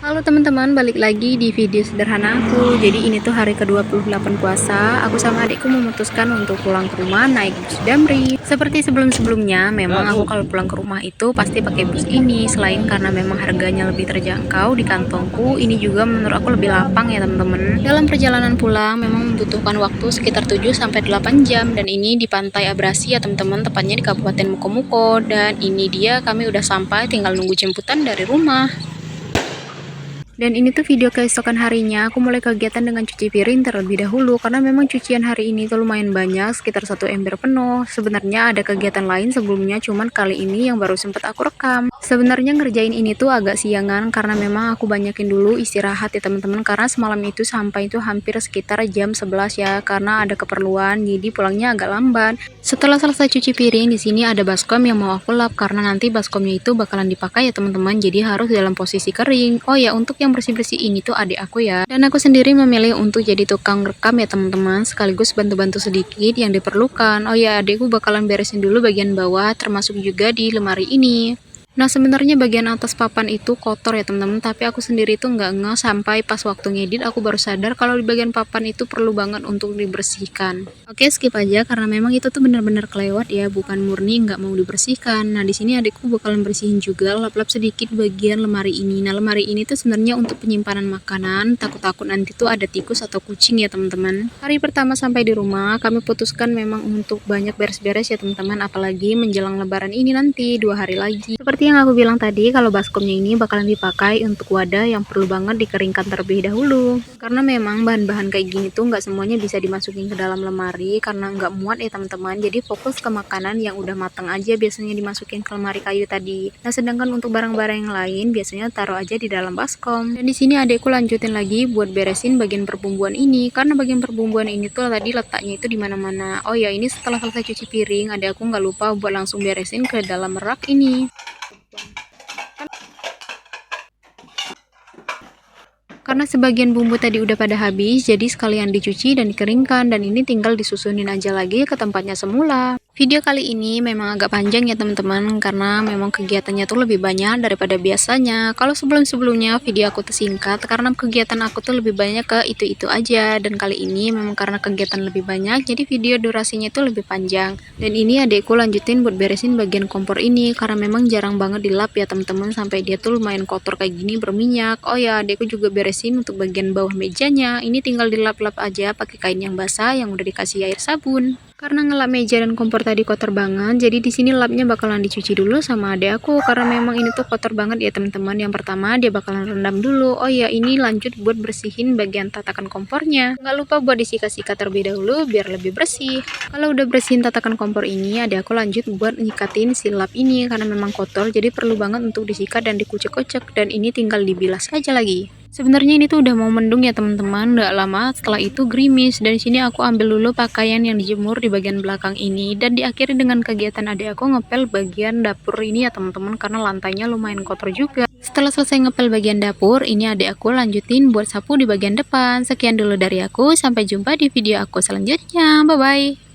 Halo teman-teman, balik lagi di video sederhana aku. Jadi ini tuh hari ke-28 puasa. Aku sama adikku memutuskan untuk pulang ke rumah naik bus Damri. Seperti sebelum-sebelumnya, memang aku kalau pulang ke rumah itu pasti pakai bus ini. Selain karena memang harganya lebih terjangkau di kantongku, ini juga menurut aku lebih lapang ya teman-teman. Dalam perjalanan pulang memang membutuhkan waktu sekitar 7-8 jam, dan ini di Pantai Abrasi ya teman-teman, tepatnya di Kabupaten Mukomuko. Dan ini dia, kami udah sampai, tinggal nunggu jemputan dari rumah. Dan ini tuh video keesokan harinya, aku mulai kegiatan dengan cuci piring terlebih dahulu, karena memang cucian hari ini tuh lumayan banyak, sekitar 1 ember penuh. Sebenarnya ada kegiatan lain sebelumnya, cuman kali ini yang baru sempat aku rekam. Sebenarnya ngerjain ini tuh agak siangan, karena memang aku banyakin dulu istirahat ya teman-teman, karena semalam itu sampai itu hampir sekitar jam 11 ya, karena ada keperluan, jadi pulangnya agak lambat. Setelah selesai cuci piring, di sini ada baskom yang mau aku lap, karena nanti baskomnya itu bakalan dipakai ya teman-teman, jadi harus dalam posisi kering. Oh ya, untuk yang bersih-bersih ini tuh adik aku ya, dan aku sendiri memilih untuk jadi tukang rekam ya teman-teman, sekaligus bantu-bantu sedikit yang diperlukan. Oh ya, adikku bakalan beresin dulu bagian bawah, termasuk juga di lemari ini. Nah, sebenarnya bagian atas papan itu kotor ya teman-teman, tapi aku sendiri tuh nggak ngeh sampai pas waktu ngedit aku baru sadar kalau di bagian papan itu perlu banget untuk dibersihkan. Oke, skip aja karena memang itu tuh benar-benar kelewat ya, bukan murni nggak mau dibersihkan. Nah, di sini adikku bakalan bersihin juga, lap-lap sedikit bagian lemari ini. Nah, lemari ini tuh sebenarnya untuk penyimpanan makanan, takut-takut nanti tuh ada tikus atau kucing ya teman-teman. Hari pertama sampai di rumah, kami putuskan memang untuk banyak beres-beres ya teman-teman, apalagi menjelang lebaran ini nanti 2 hari lagi. Seperti yang aku bilang tadi, kalau baskomnya ini bakalan dipakai untuk wadah yang perlu banget dikeringkan terlebih dahulu, karena memang bahan-bahan kayak gini tuh nggak semuanya bisa dimasukin ke dalam lemari karena nggak muat ya teman-teman. Jadi fokus ke makanan yang udah matang aja biasanya dimasukin ke lemari kayu tadi. Nah, sedangkan untuk barang-barang yang lain biasanya taruh aja di dalam baskom. Dan di sini adekku lanjutin lagi buat beresin bagian perbumbuan ini, karena bagian perbumbuan ini tuh tadi letaknya itu di mana-mana. Oh ya, ini setelah selesai cuci piring, adekku nggak lupa buat langsung beresin ke dalam rak ini. Karena sebagian bumbu tadi udah pada habis, jadi sekalian dicuci dan dikeringkan, dan ini tinggal disusunin aja lagi ke tempatnya semula. Video kali ini memang agak panjang ya teman-teman, karena memang kegiatannya tuh lebih banyak daripada biasanya. Kalau sebelum-sebelumnya video aku tuh singkat, karena kegiatan aku tuh lebih banyak ke itu-itu aja. Dan kali ini memang karena kegiatan lebih banyak, jadi video durasinya tuh lebih panjang. Dan ini adekku lanjutin buat beresin bagian kompor ini, karena memang jarang banget dilap ya teman-teman, sampai dia tuh lumayan kotor kayak gini, berminyak. Oh ya, adekku juga beresin untuk bagian bawah mejanya. Ini tinggal dilap-lap aja pakai kain yang basah yang udah dikasih air sabun. Karena ngelap meja dan kompor tadi kotor banget, jadi di sini lapnya bakalan dicuci dulu sama adek aku, karena memang ini tuh kotor banget ya teman-teman. Yang pertama dia bakalan rendam dulu. Oh ya, ini lanjut buat bersihin bagian tatakan kompornya. Nggak lupa buat disikat-sikat terlebih dahulu biar lebih bersih. Kalau udah bersihin tatakan kompor ini, adek aku lanjut buat nyikatin si lap ini, karena memang kotor jadi perlu banget untuk disikat dan dikucek-kucek, dan ini tinggal dibilas aja lagi. Sebenarnya ini tuh udah mau mendung ya teman-teman, nggak lama setelah itu gerimis. Dan di sini aku ambil dulu pakaian yang dijemur di bagian belakang ini, dan diakhiri dengan kegiatan adik aku ngepel bagian dapur ini ya teman-teman, karena lantainya lumayan kotor juga. Setelah selesai ngepel bagian dapur, ini adik aku lanjutin buat sapu di bagian depan. Sekian dulu dari aku, sampai jumpa di video aku selanjutnya, bye bye.